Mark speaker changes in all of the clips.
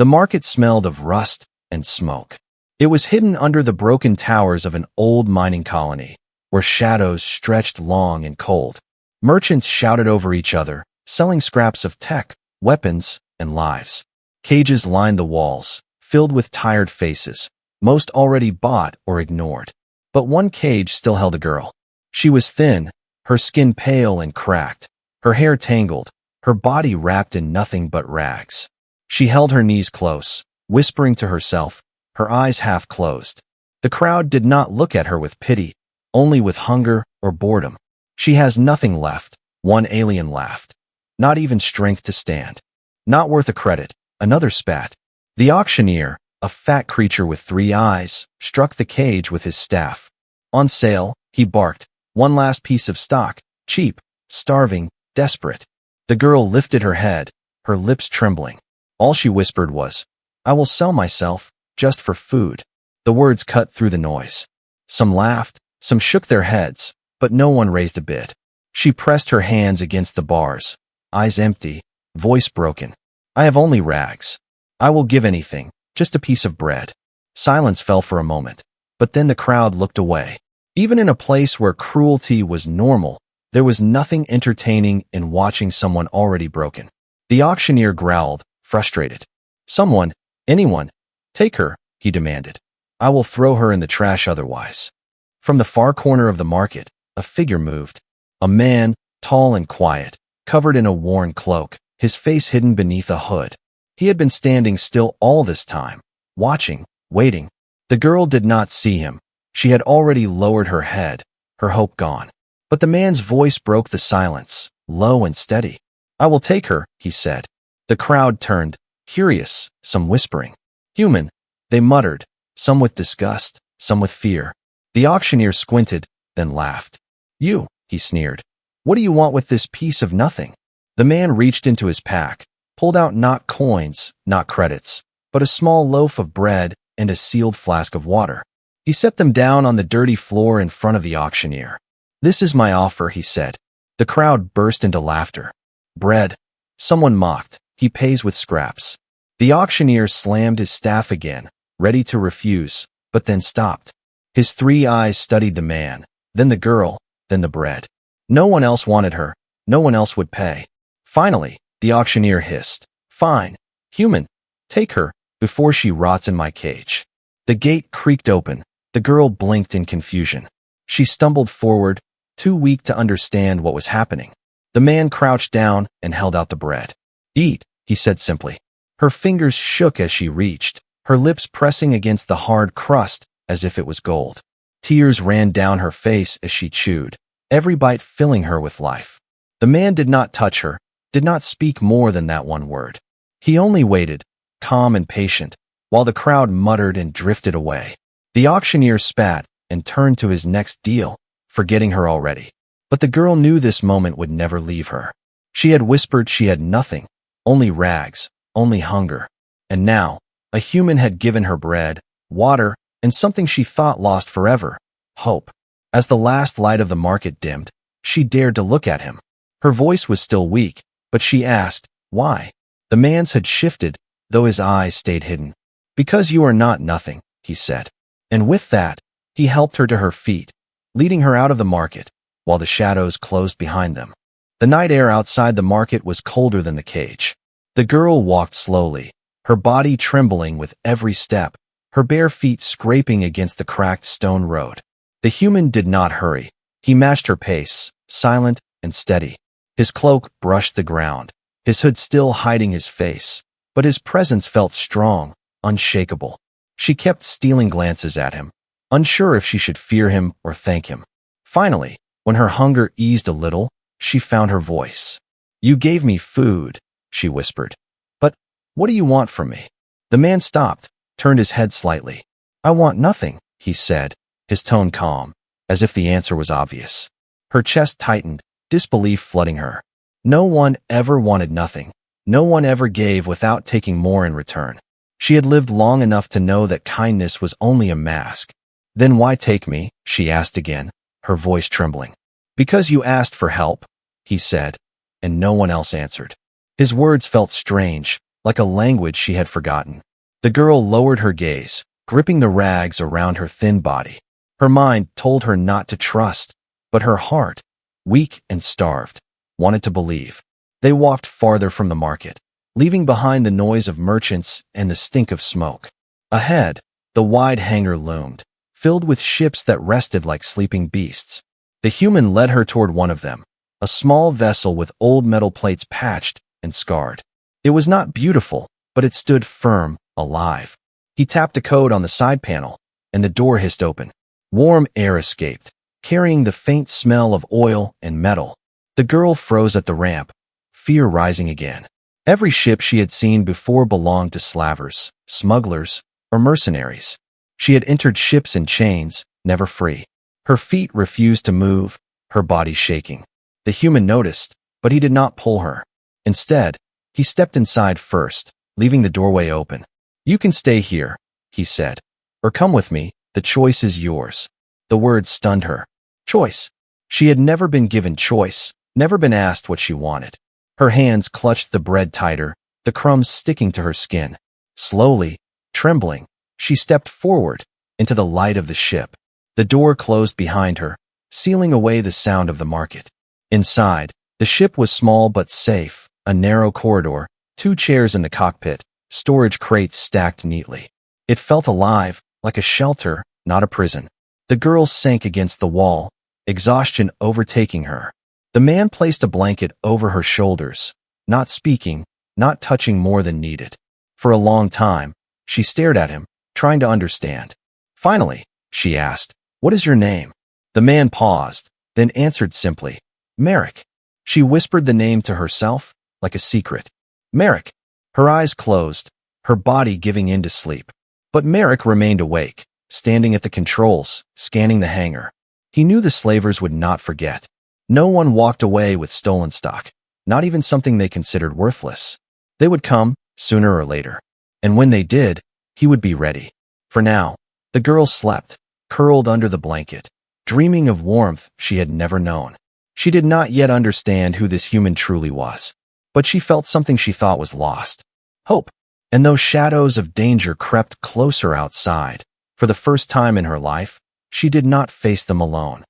Speaker 1: The market smelled of rust and smoke. It was hidden under the broken towers of an old mining colony, where shadows stretched long and cold. Merchants shouted over each other, selling scraps of tech, weapons, and lives. Cages lined the walls, filled with tired faces, most already bought or ignored. But one cage still held a girl. She was thin, her skin pale and cracked, her hair tangled, her body wrapped in nothing but rags. She held her knees close, whispering to herself, her eyes half closed. The crowd did not look at her with pity, only with hunger or boredom. She has nothing left, one alien laughed. Not even strength to stand. Not worth a credit, another spat. The auctioneer, a fat creature with 3 eyes, struck the cage with his staff. On sale, he barked, one last piece of stock, cheap, starving, desperate. The girl lifted her head, her lips trembling. All she whispered was, "I will sell myself, just for food." The words cut through the noise. Some laughed, some shook their heads, but no one raised a bid. She pressed her hands against the bars, eyes empty, voice broken. "I have only rags. I will give anything, just a piece of bread." Silence fell for a moment, but then the crowd looked away. Even in a place where cruelty was normal, there was nothing entertaining in watching someone already broken. The auctioneer growled, frustrated. "Someone, anyone, take her," he demanded. "I will throw her in the trash otherwise." From the far corner of the market, a figure moved. A man, tall and quiet, covered in a worn cloak, his face hidden beneath a hood. He had been standing still all this time, watching, waiting. The girl did not see him. She had already lowered her head, her hope gone. But the man's voice broke the silence, low and steady. "I will take her," he said. The crowd turned, curious, some whispering. "Human," they muttered, some with disgust, some with fear. The auctioneer squinted, then laughed. "You," he sneered. "What do you want with this piece of nothing?" The man reached into his pack, pulled out not coins, not credits, but a small loaf of bread and a sealed flask of water. He set them down on the dirty floor in front of the auctioneer. "This is my offer," he said. The crowd burst into laughter. "Bread," someone mocked. "He pays with scraps." The auctioneer slammed his staff again, ready to refuse, but then stopped. His 3 eyes studied the man, then the girl, then the bread. No one else wanted her. No one else would pay. Finally, the auctioneer hissed, "Fine, human, take her, before she rots in my cage." The gate creaked open. The girl blinked in confusion. She stumbled forward, too weak to understand what was happening. The man crouched down and held out the bread. "Eat," he said simply. Her fingers shook as she reached, her lips pressing against the hard crust as if it was gold. Tears ran down her face as she chewed, every bite filling her with life. The man did not touch her, did not speak more than that one word. He only waited, calm and patient, while the crowd muttered and drifted away. The auctioneer spat and turned to his next deal, forgetting her already. But the girl knew this moment would never leave her. She had whispered she had nothing, only rags, only hunger. And now, a human had given her bread, water, and something she thought lost forever, hope. As the last light of the market dimmed, she dared to look at him. Her voice was still weak, but she asked, "Why?" The man's had shifted, though his eyes stayed hidden. "Because you are not nothing," he said. And with that, he helped her to her feet, leading her out of the market, while the shadows closed behind them. The night air outside the market was colder than the cage. The girl walked slowly, her body trembling with every step, her bare feet scraping against the cracked stone road. The human did not hurry. He matched her pace, silent and steady. His cloak brushed the ground, his hood still hiding his face, but his presence felt strong, unshakable. She kept stealing glances at him, unsure if she should fear him or thank him. Finally, when her hunger eased a little, she found her voice. "You gave me food," she whispered. "But what do you want from me?" The man stopped, turned his head slightly. "I want nothing," he said, his tone calm, as if the answer was obvious. Her chest tightened, disbelief flooding her. No one ever wanted nothing. No one ever gave without taking more in return. She had lived long enough to know that kindness was only a mask. "Then why take me?" she asked again, her voice trembling. "Because you asked for help," he said, and no one else answered. His words felt strange, like a language she had forgotten. The girl lowered her gaze, gripping the rags around her thin body. Her mind told her not to trust, but her heart, weak and starved, wanted to believe. They walked farther from the market, leaving behind the noise of merchants and the stink of smoke. Ahead, the wide hangar loomed, filled with ships that rested like sleeping beasts. The human led her toward one of them, a small vessel with old metal plates patched and scarred. It was not beautiful, but it stood firm, alive. He tapped a code on the side panel, and the door hissed open. Warm air escaped, carrying the faint smell of oil and metal. The girl froze at the ramp, fear rising again. Every ship she had seen before belonged to slavers, smugglers, or mercenaries. She had entered ships in chains, never free. Her feet refused to move, her body shaking. The human noticed, but he did not pull her. Instead, he stepped inside first, leaving the doorway open. "You can stay here," he said, "or come with me, the choice is yours." The words stunned her. Choice. She had never been given choice, never been asked what she wanted. Her hands clutched the bread tighter, the crumbs sticking to her skin. Slowly, trembling, she stepped forward, into the light of the ship. The door closed behind her, sealing away the sound of the market. Inside, the ship was small but safe, a narrow corridor, 2 chairs in the cockpit, storage crates stacked neatly. It felt alive, like a shelter, not a prison. The girl sank against the wall, exhaustion overtaking her. The man placed a blanket over her shoulders, not speaking, not touching more than needed. For a long time, she stared at him, trying to understand. Finally, she asked, "What is your name?" The man paused, then answered simply, "Merrick." She whispered the name to herself, like a secret. Merrick. Her eyes closed, her body giving in to sleep. But Merrick remained awake, standing at the controls, scanning the hangar. He knew the slavers would not forget. No one walked away with stolen stock, not even something they considered worthless. They would come, sooner or later. And when they did, he would be ready. For now, the girl slept, curled under the blanket, dreaming of warmth she had never known. She did not yet understand who this human truly was, but she felt something she thought was lost. Hope. And those shadows of danger crept closer outside. For the first time in her life, she did not face them alone.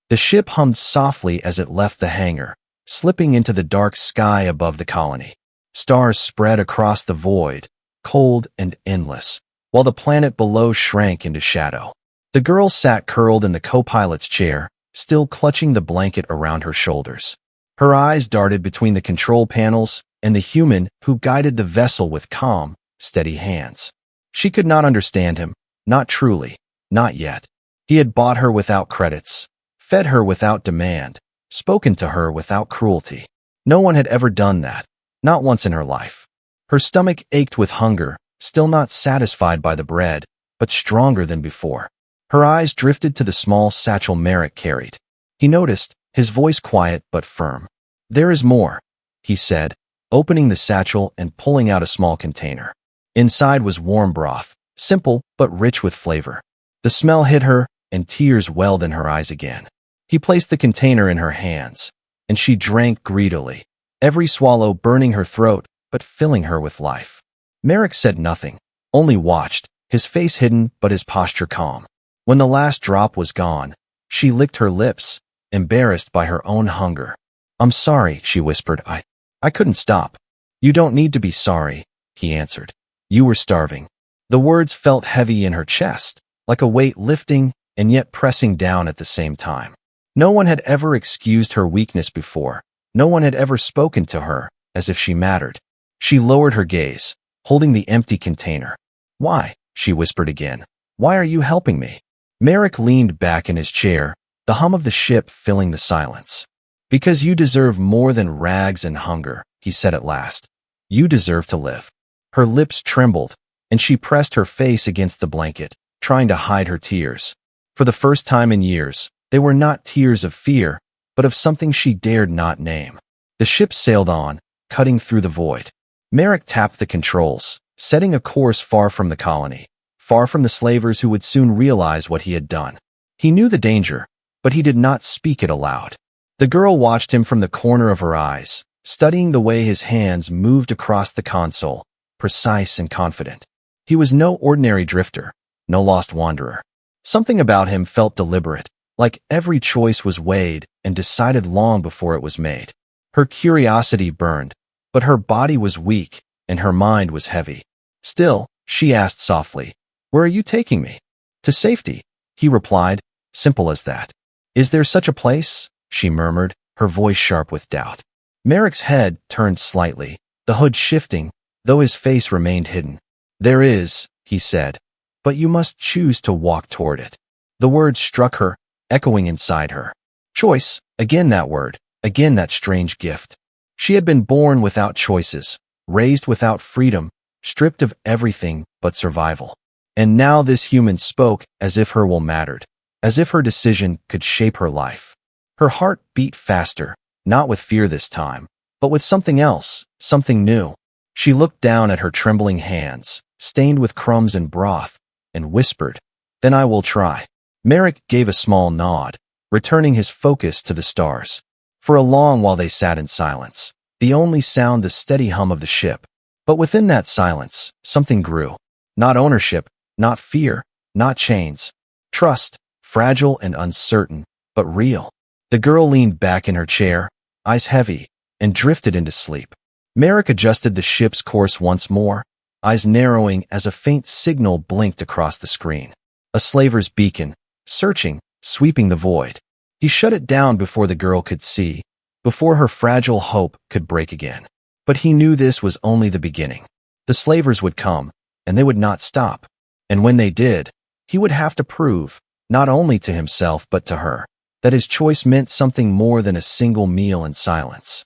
Speaker 1: The ship hummed softly as it left the hangar, slipping into the dark sky above the colony. Stars spread across the void, cold and endless, while the planet below shrank into shadow. The girl sat curled in the co-pilot's chair, still clutching the blanket around her shoulders. Her eyes darted between the control panels and the human who guided the vessel with calm, steady hands. She could not understand him, not truly, not yet. He had bought her without credits, fed her without demand, spoken to her without cruelty. No one had ever done that, not once in her life. Her stomach ached with hunger, still not satisfied by the bread, but stronger than before. Her eyes drifted to the small satchel Merrick carried. He noticed, his voice quiet but firm. "There is more," he said, opening the satchel and pulling out a small container. Inside was warm broth, simple but rich with flavor. The smell hit her, and tears welled in her eyes again. He placed the container in her hands, and she drank greedily, every swallow burning her throat but filling her with life. Merrick said nothing, only watched, his face hidden but his posture calm. When the last drop was gone, she licked her lips, embarrassed by her own hunger. "I'm sorry," she whispered. I couldn't stop." "You don't need to be sorry," he answered. "You were starving." The words felt heavy in her chest, like a weight lifting and yet pressing down at the same time. No one had ever excused her weakness before. No one had ever spoken to her as if she mattered. She lowered her gaze, holding the empty container. "Why?" she whispered again. "Why are you helping me?" Merrick leaned back in his chair, the hum of the ship filling the silence. "Because you deserve more than rags and hunger," he said at last. "You deserve to live." Her lips trembled, and she pressed her face against the blanket, trying to hide her tears. For the first time in years, they were not tears of fear, but of something she dared not name. The ship sailed on, cutting through the void. Merrick tapped the controls, setting a course far from the colony, far from the slavers who would soon realize what he had done. He knew the danger, but he did not speak it aloud. The girl watched him from the corner of her eyes, studying the way his hands moved across the console, precise and confident. He was no ordinary drifter, no lost wanderer. Something about him felt deliberate, like every choice was weighed and decided long before it was made. Her curiosity burned, but her body was weak and her mind was heavy. Still, she asked softly, "Where are you taking me?" "To safety," he replied, simple as that. "Is there such a place?" she murmured, her voice sharp with doubt. Merrick's head turned slightly, the hood shifting, though his face remained hidden. "There is," he said, "but you must choose to walk toward it." The word struck her, echoing inside her. Choice, again that word, again that strange gift. She had been born without choices, raised without freedom, stripped of everything but survival. And now this human spoke as if her will mattered, as if her decision could shape her life. Her heart beat faster, not with fear this time, but with something else, something new. She looked down at her trembling hands, stained with crumbs and broth, and whispered, "Then I will try." Merrick gave a small nod, returning his focus to the stars. For a long while they sat in silence, the only sound the steady hum of the ship. But within that silence, something grew. Not ownership, not fear, not chains. Trust, fragile and uncertain, but real. The girl leaned back in her chair, eyes heavy, and drifted into sleep. Merrick adjusted the ship's course once more, eyes narrowing as a faint signal blinked across the screen. A slaver's beacon, searching, sweeping the void. He shut it down before the girl could see, before her fragile hope could break again. But he knew this was only the beginning. The slavers would come, and they would not stop. And when they did, he would have to prove, not only to himself but to her, that his choice meant something more than a single meal in silence.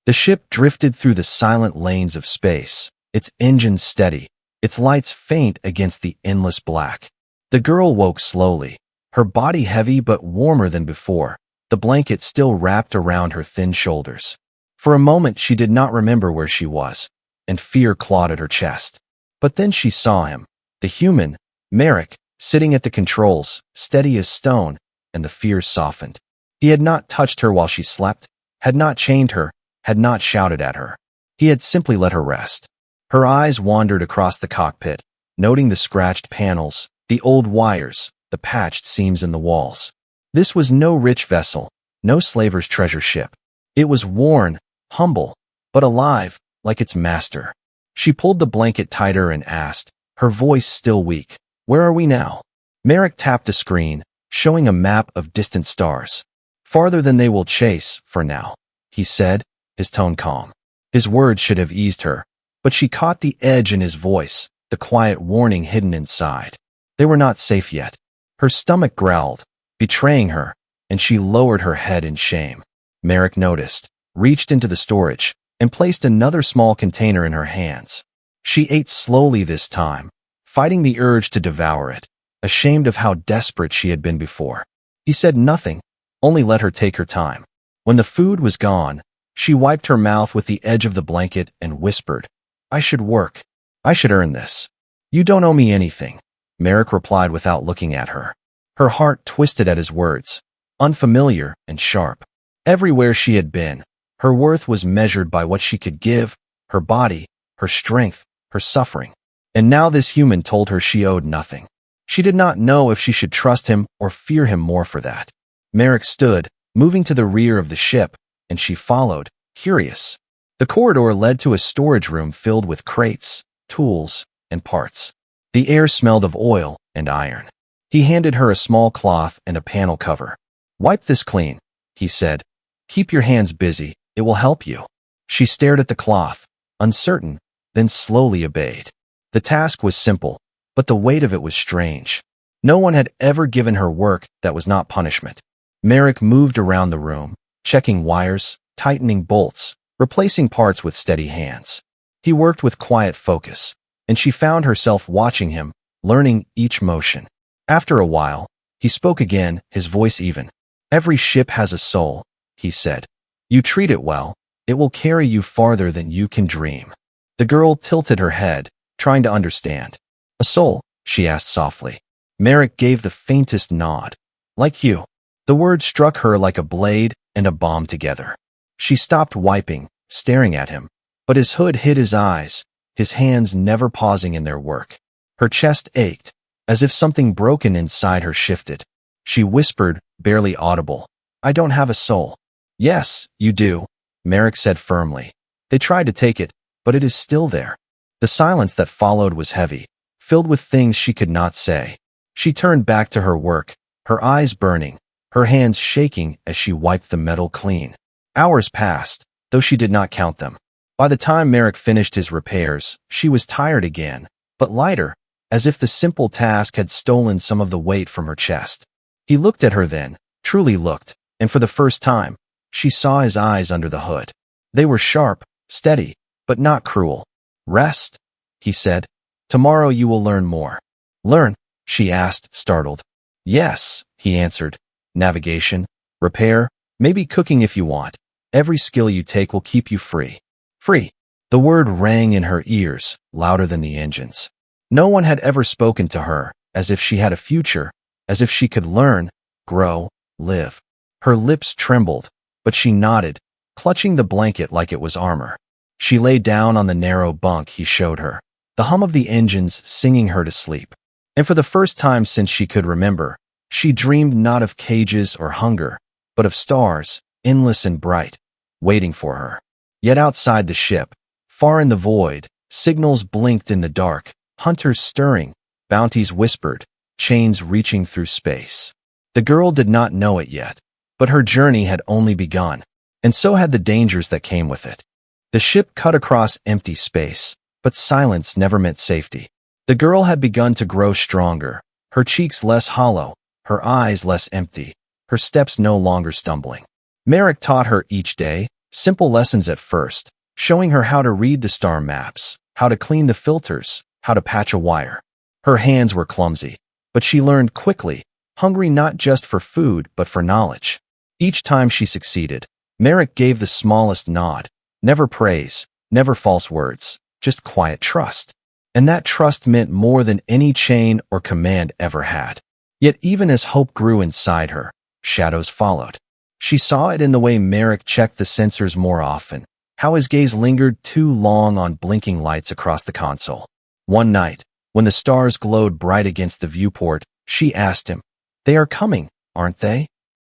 Speaker 1: The ship drifted through the silent lanes of space, its engines steady, its lights faint against the endless black. The girl woke slowly, her body heavy but warmer than before, the blanket still wrapped around her thin shoulders. For a moment she did not remember where she was, and fear clawed at her chest. But then she saw him, the human, Merrick, sitting at the controls, steady as stone, and the fear softened. He had not touched her while she slept, had not chained her, had not shouted at her. He had simply let her rest. Her eyes wandered across the cockpit, noting the scratched panels, the old wires, the patched seams in the walls. This was no rich vessel, no slaver's treasure ship. It was worn, humble, but alive, like its master. She pulled the blanket tighter and asked, her voice still weak, "Where are we now?" Merrick tapped a screen, showing a map of distant stars. "Farther than they will chase, for now," he said, his tone calm. His words should have eased her, but she caught the edge in his voice, the quiet warning hidden inside. They were not safe yet. Her stomach growled, betraying her, and she lowered her head in shame. Merrick noticed, reached into the storage, and placed another small container in her hands. She ate slowly this time, fighting the urge to devour it, ashamed of how desperate she had been before. He said nothing, only let her take her time. When the food was gone, she wiped her mouth with the edge of the blanket and whispered, "I should work. I should earn this." "You don't owe me anything," Merrick replied without looking at her. Her heart twisted at his words, unfamiliar and sharp. Everywhere she had been, her worth was measured by what she could give, her body, her strength, her suffering. And now this human told her she owed nothing. She did not know if she should trust him or fear him more for that. Merrick stood, moving to the rear of the ship, and she followed, curious. The corridor led to a storage room filled with crates, tools, and parts. The air smelled of oil and iron. He handed her a small cloth and a panel cover. "Wipe this clean," he said. "Keep your hands busy, it will help you." She stared at the cloth, uncertain, then slowly obeyed. The task was simple, but the weight of it was strange. No one had ever given her work that was not punishment. Merrick moved around the room, checking wires, tightening bolts, replacing parts with steady hands. He worked with quiet focus, and she found herself watching him, learning each motion. After a while, he spoke again, his voice even. "Every ship has a soul," he said. "You treat it well, it will carry you farther than you can dream." The girl tilted her head, trying to understand. "A soul?" she asked softly. Merrick gave the faintest nod. "Like you." The word struck her like a blade and a bomb together. She stopped wiping, staring at him, but his hood hid his eyes, his hands never pausing in their work. Her chest ached, as if something broken inside her shifted. She whispered, barely audible, "I don't have a soul." "Yes, you do," Merrick said firmly. "They tried to take it, but it is still there." The silence that followed was heavy, filled with things she could not say. She turned back to her work, her eyes burning, her hands shaking as she wiped the metal clean. Hours passed, though she did not count them. By the time Merrick finished his repairs, she was tired again, but lighter, as if the simple task had stolen some of the weight from her chest. He looked at her then, truly looked, and for the first time, she saw his eyes under the hood. They were sharp, steady, but not cruel. "Rest," he said. "Tomorrow you will learn more." "Learn?" she asked, startled. "Yes," he answered. "Navigation, repair, maybe cooking if you want. Every skill you take will keep you free." Free. The word rang in her ears, louder than the engines. No one had ever spoken to her, as if she had a future, as if she could learn, grow, live. Her lips trembled, but she nodded, clutching the blanket like it was armor. She lay down on the narrow bunk he showed her, the hum of the engines singing her to sleep. And for the first time since she could remember, she dreamed not of cages or hunger, but of stars, endless and bright, waiting for her. Yet outside the ship, far in the void, signals blinked in the dark, hunters stirring, bounties whispered, chains reaching through space. The girl did not know it yet, but her journey had only begun, and so had the dangers that came with it. The ship cut across empty space, but silence never meant safety. The girl had begun to grow stronger, her cheeks less hollow, her eyes less empty, her steps no longer stumbling. Merrick taught her each day, simple lessons at first, showing her how to read the star maps, how to clean the filters, how to patch a wire. Her hands were clumsy, but she learned quickly, hungry not just for food but for knowledge. Each time she succeeded, Merrick gave the smallest nod, never praise, never false words, just quiet trust. And that trust meant more than any chain or command ever had. Yet even as hope grew inside her, shadows followed. She saw it in the way Merrick checked the sensors more often, how his gaze lingered too long on blinking lights across the console. One night, when the stars glowed bright against the viewport, she asked him, "They are coming, aren't they?"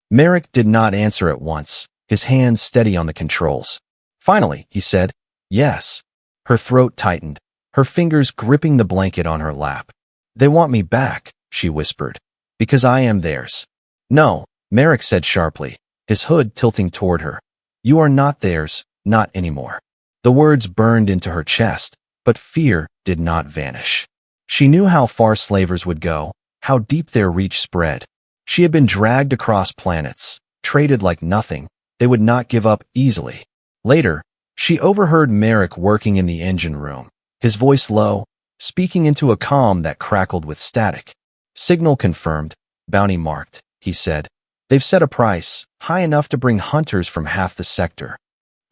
Speaker 1: Merrick did not answer at once, his hands steady on the controls. Finally, he said, "Yes." Her throat tightened, her fingers gripping the blanket on her lap. "They want me back," she whispered, "because I am theirs." "No," Merrick said sharply, his hood tilting toward her. "You are not theirs, not anymore." The words burned into her chest, but fear did not vanish. She knew how far slavers would go, how deep their reach spread. She had been dragged across planets, traded like nothing. They would not give up easily. Later, she overheard Merrick working in the engine room, his voice low, speaking into a comm that crackled with static. "Signal confirmed, bounty marked," he said. "They've set a price, high enough to bring hunters from half the sector."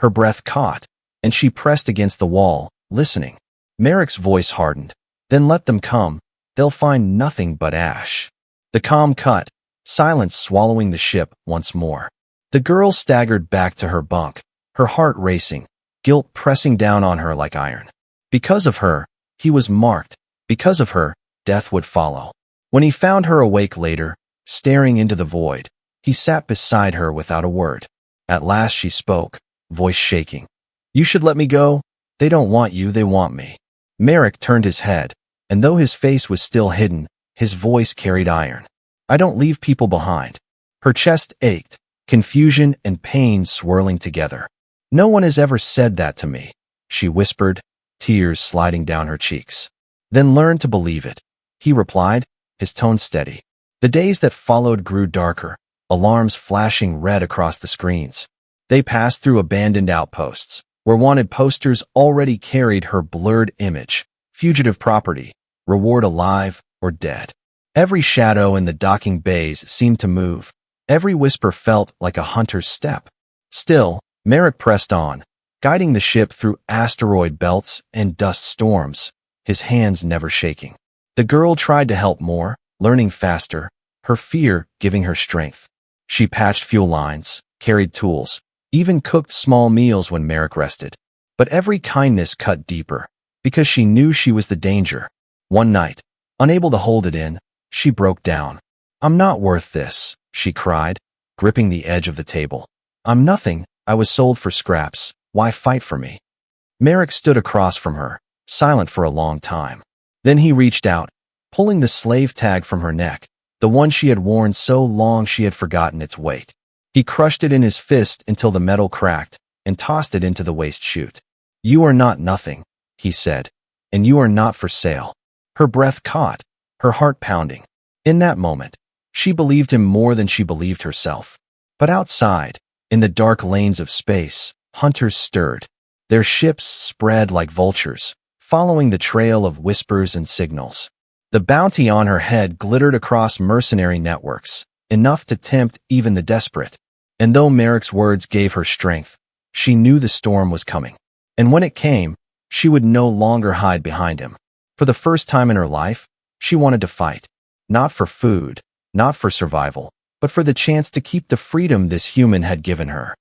Speaker 1: Her breath caught, and she pressed against the wall, listening. Merrick's voice hardened. "Then let them come. They'll find nothing but ash." The comm cut, silence swallowing the ship once more. The girl staggered back to her bunk, her heart racing, guilt pressing down on her like iron. Because of her, he was marked. Because of her, death would follow. When he found her awake later, staring into the void, he sat beside her without a word. At last she spoke, voice shaking. "You should let me go. They don't want you, they want me." Merrick turned his head, and though his face was still hidden, his voice carried iron. "I don't leave people behind." Her chest ached, confusion and pain swirling together. "No one has ever said that to me," she whispered, tears sliding down her cheeks. "Then learn to believe it," he replied, his tone steady. The days that followed grew darker, alarms flashing red across the screens. They passed through abandoned outposts, where wanted posters already carried her blurred image, fugitive property, reward alive or dead. Every shadow in the docking bays seemed to move. Every whisper felt like a hunter's step. Still, Merrick pressed on, guiding the ship through asteroid belts and dust storms, his hands never shaking. The girl tried to help more, learning faster, her fear giving her strength. She patched fuel lines, carried tools, even cooked small meals when Merrick rested. But every kindness cut deeper. because she knew she was the danger. One night, unable to hold it in, she broke down. "I'm not worth this," she cried, gripping the edge of the table. "I'm nothing. I was sold for scraps. Why fight for me?" Merrick stood across from her, silent for a long time. Then he reached out, pulling the slave tag from her neck, the one she had worn so long she had forgotten its weight. He crushed it in his fist until the metal cracked and tossed it into the waste chute. "You are not nothing," he said, "and you are not for sale." Her breath caught, her heart pounding. In that moment, she believed him more than she believed herself. But outside, in the dark lanes of space, hunters stirred. Their ships spread like vultures, following the trail of whispers and signals. The bounty on her head glittered across mercenary networks, enough to tempt even the desperate. And though Merrick's words gave her strength, she knew the storm was coming. And when it came, she would no longer hide behind him. For the first time in her life, she wanted to fight. Not for food, not for survival, but for the chance to keep the freedom this human had given her.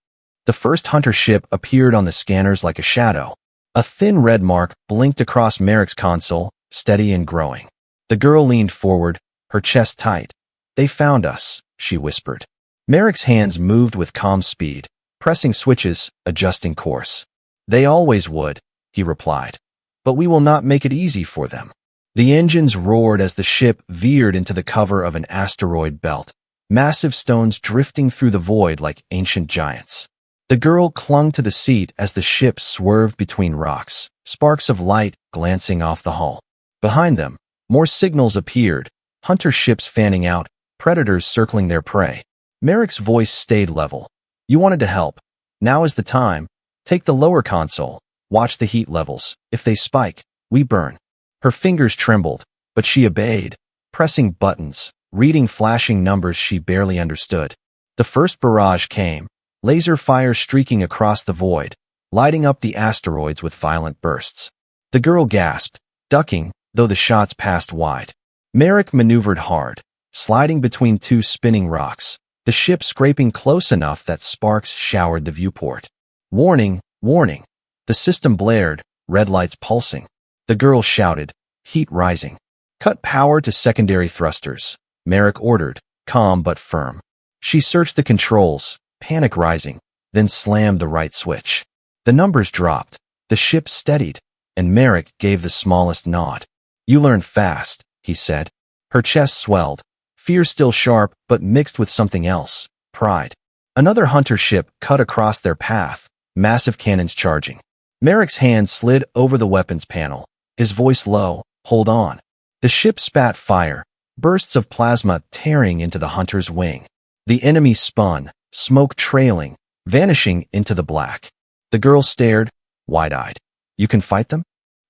Speaker 1: The first hunter ship appeared on the scanners like a shadow. A thin red mark blinked across Merrick's console, steady and growing. The girl leaned forward, her chest tight. "They found us," she whispered. Merrick's hands moved with calm speed, pressing switches, adjusting course. "They always would," he replied. "But we will not make it easy for them." The engines roared as the ship veered into the cover of an asteroid belt, massive stones drifting through the void like ancient giants. The girl clung to the seat as the ship swerved between rocks, sparks of light glancing off the hull. Behind them, more signals appeared, hunter ships fanning out, predators circling their prey. Merrick's voice stayed level. "You wanted to help. Now is the time. Take the lower console. Watch the heat levels. If they spike, we burn." Her fingers trembled, but she obeyed, pressing buttons, reading flashing numbers she barely understood. The first barrage came, laser fire streaking across the void, lighting up the asteroids with violent bursts. The girl gasped, ducking, though the shots passed wide. Merrick maneuvered hard, sliding between two spinning rocks, the ship scraping close enough that sparks showered the viewport. "Warning, warning!" The system blared, red lights pulsing. The girl shouted, heat rising. "Cut power to secondary thrusters," Merrick ordered, calm but firm. She searched the controls, panic rising, then slammed the right switch. The numbers dropped, the ship steadied, and Merrick gave the smallest nod. "You learned fast," he said. Her chest swelled, fear still sharp but mixed with something else, pride. Another hunter ship cut across their path, massive cannons charging. Merrick's hand slid over the weapons panel, his voice low, "Hold on." The ship spat fire, bursts of plasma tearing into the hunter's wing. The enemy spun, smoke trailing, vanishing into the black. The girl stared, wide-eyed. "You can fight them?"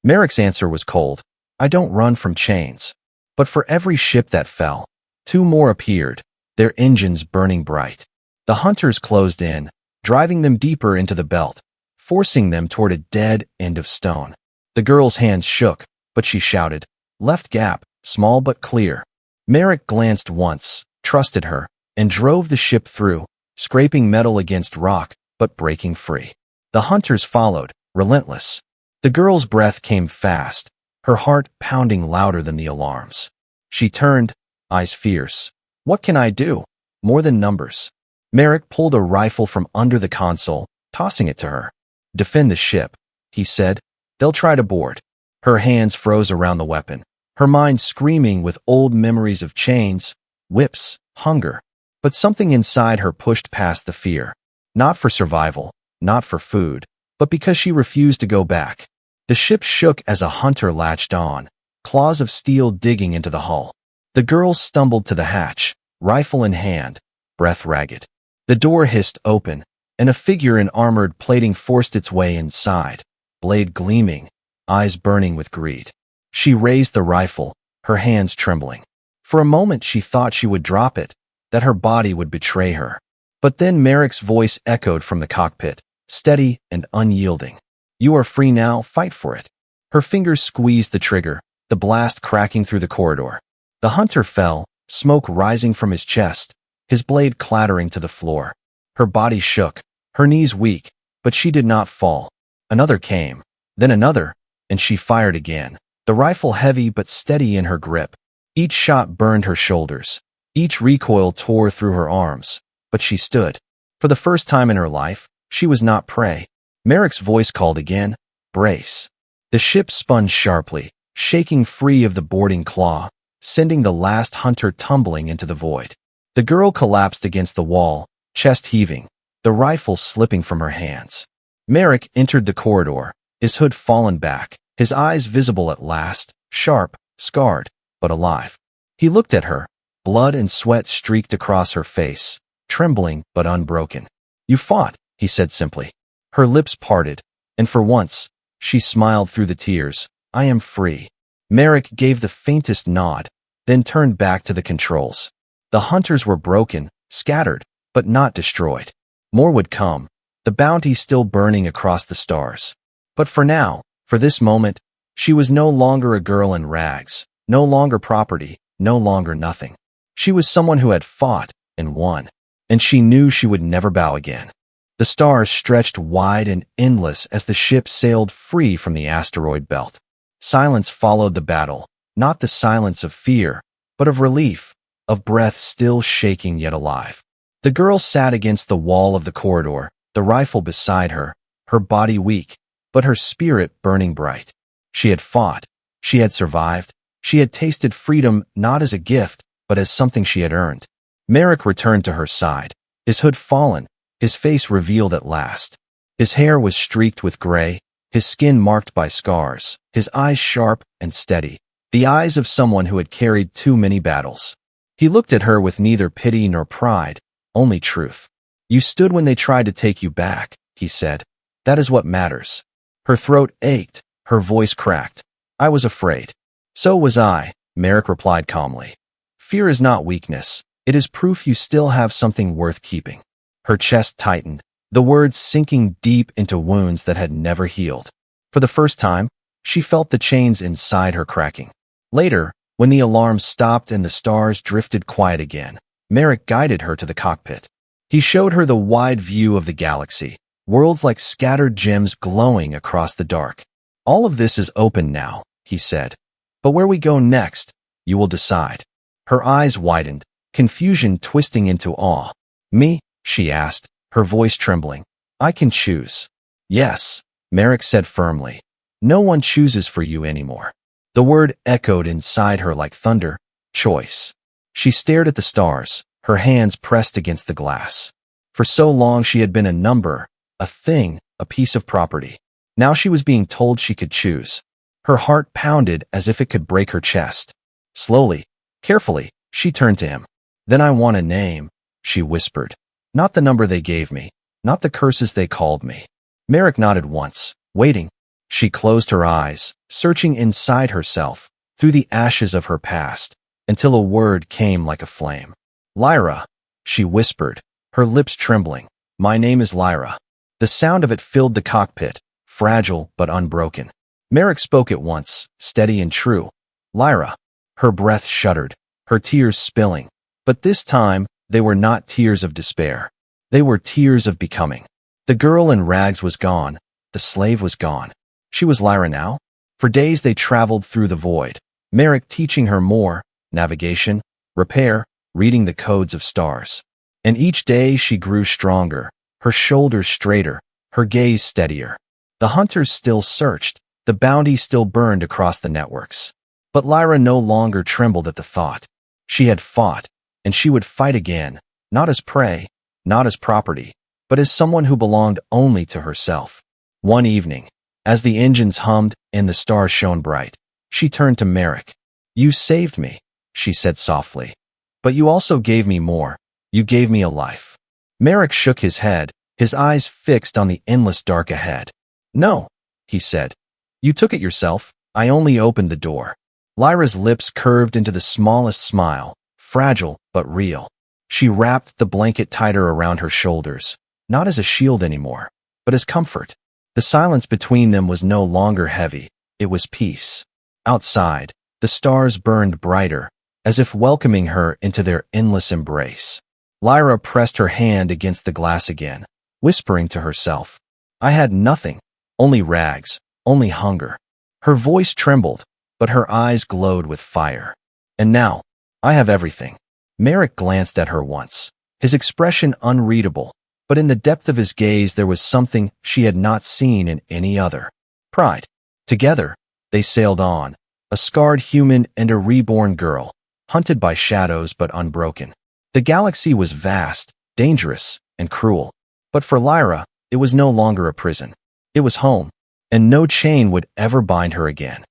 Speaker 1: Merrick's answer was cold. "I don't run from chains." But for every ship that fell, two more appeared, their engines burning bright. The hunters closed in, driving them deeper into the belt, forcing them toward a dead end of stone. The girl's hands shook, but she shouted, "Left gap, small but clear." Merrick glanced once, trusted her, and drove the ship through, scraping metal against rock, but breaking free. The hunters followed, relentless. The girl's breath came fast, her heart pounding louder than the alarms. She turned, eyes fierce. "What can I do? More than numbers." Merrick pulled a rifle from under the console, tossing it to her. "Defend the ship," he said. "They'll try to board." Her hands froze around the weapon, her mind screaming with old memories of chains, whips, hunger. But something inside her pushed past the fear. Not for survival, not for food, but because she refused to go back. The ship shook as a hunter latched on, claws of steel digging into the hull. The girl stumbled to the hatch, rifle in hand, breath ragged. The door hissed open, and a figure in armored plating forced its way inside, blade gleaming, eyes burning with greed. She raised the rifle, her hands trembling. For a moment she thought she would drop it, that her body would betray her. But then Merrick's voice echoed from the cockpit, steady and unyielding. "You are free now, fight for it." Her fingers squeezed the trigger, the blast cracking through the corridor. The hunter fell, smoke rising from his chest, his blade clattering to the floor. Her body shook, her knees weak, but she did not fall. Another came, then another, and she fired again, the rifle heavy but steady in her grip. Each shot burned her shoulders. Each recoil tore through her arms, but she stood. For the first time in her life, she was not prey. Merrick's voice called again, "Brace." The ship spun sharply, shaking free of the boarding claw, sending the last hunter tumbling into the void. The girl collapsed against the wall, chest heaving, the rifle slipping from her hands. Merrick entered the corridor, his hood fallen back, his eyes visible at last, sharp, scarred, but alive. He looked at her. Blood and sweat streaked across her face, trembling but unbroken. "You fought," he said simply. Her lips parted, and for once, she smiled through the tears. "I am free." Merrick gave the faintest nod, then turned back to the controls. The hunters were broken, scattered, but not destroyed. More would come, the bounty still burning across the stars. But for now, for this moment, she was no longer a girl in rags, no longer property, no longer nothing. She was someone who had fought and won, and she knew she would never bow again. The stars stretched wide and endless as the ship sailed free from the asteroid belt. Silence followed the battle, not the silence of fear, but of relief, of breath still shaking yet alive. The girl sat against the wall of the corridor, the rifle beside her, her body weak, but her spirit burning bright. She had fought, she had survived, she had tasted freedom not as a gift, but as something she had earned. Merrick returned to her side, his hood fallen, his face revealed at last. His hair was streaked with gray, his skin marked by scars, his eyes sharp and steady, the eyes of someone who had carried too many battles. He looked at her with neither pity nor pride, only truth. "You stood when they tried to take you back," he said. "That is what matters." Her throat ached, her voice cracked. "I was afraid." "So was I," Merrick replied calmly. "Fear is not weakness. It is proof you still have something worth keeping." Her chest tightened, the words sinking deep into wounds that had never healed. For the first time, she felt the chains inside her cracking. Later, when the alarm stopped and the stars drifted quiet again, Merrick guided her to the cockpit. He showed her the wide view of the galaxy, worlds like scattered gems glowing across the dark. "All of this is open now," he said. "But where we go next, you will decide." Her eyes widened, confusion twisting into awe. "Me?" she asked, her voice trembling. "I can choose." "Yes," Merrick said firmly. "No one chooses for you anymore." The word echoed inside her like thunder. Choice. She stared at the stars, her hands pressed against the glass. For so long she had been a number, a thing, a piece of property. Now she was being told she could choose. Her heart pounded as if it could break her chest. Slowly, carefully, she turned to him. "Then I want a name," she whispered. "Not the number they gave me, not the curses they called me." Merrick nodded once, waiting. She closed her eyes, searching inside herself, through the ashes of her past, until a word came like a flame. "Lyra," she whispered, her lips trembling. "My name is Lyra." The sound of it filled the cockpit, fragile but unbroken. Merrick spoke at once, steady and true. "Lyra." Her breath shuddered, her tears spilling. But this time, they were not tears of despair. They were tears of becoming. The girl in rags was gone. The slave was gone. She was Lyra now. For days they traveled through the void, Merrick teaching her more, navigation, repair, reading the codes of stars. And each day she grew stronger, her shoulders straighter, her gaze steadier. The hunters still searched, the bounty still burned across the networks. But Lyra no longer trembled at the thought. She had fought, and she would fight again, not as prey, not as property, but as someone who belonged only to herself. One evening, as the engines hummed and the stars shone bright, she turned to Merrick. "You saved me," she said softly. "But you also gave me more. You gave me a life." Merrick shook his head, his eyes fixed on the endless dark ahead. "No," he said. "You took it yourself. I only opened the door." Lyra's lips curved into the smallest smile, fragile but real. She wrapped the blanket tighter around her shoulders, not as a shield anymore, but as comfort. The silence between them was no longer heavy, it was peace. Outside, the stars burned brighter, as if welcoming her into their endless embrace. Lyra pressed her hand against the glass again, whispering to herself. "I had nothing, only rags, only hunger." Her voice trembled, but her eyes glowed with fire. And now, I have everything. Merrick glanced at her once, his expression unreadable, but in the depth of his gaze there was something she had not seen in any other. Pride. Together, they sailed on, a scarred human and a reborn girl, hunted by shadows but unbroken. The galaxy was vast, dangerous, and cruel. But for Lyra, it was no longer a prison. It was home, and no chain would ever bind her again.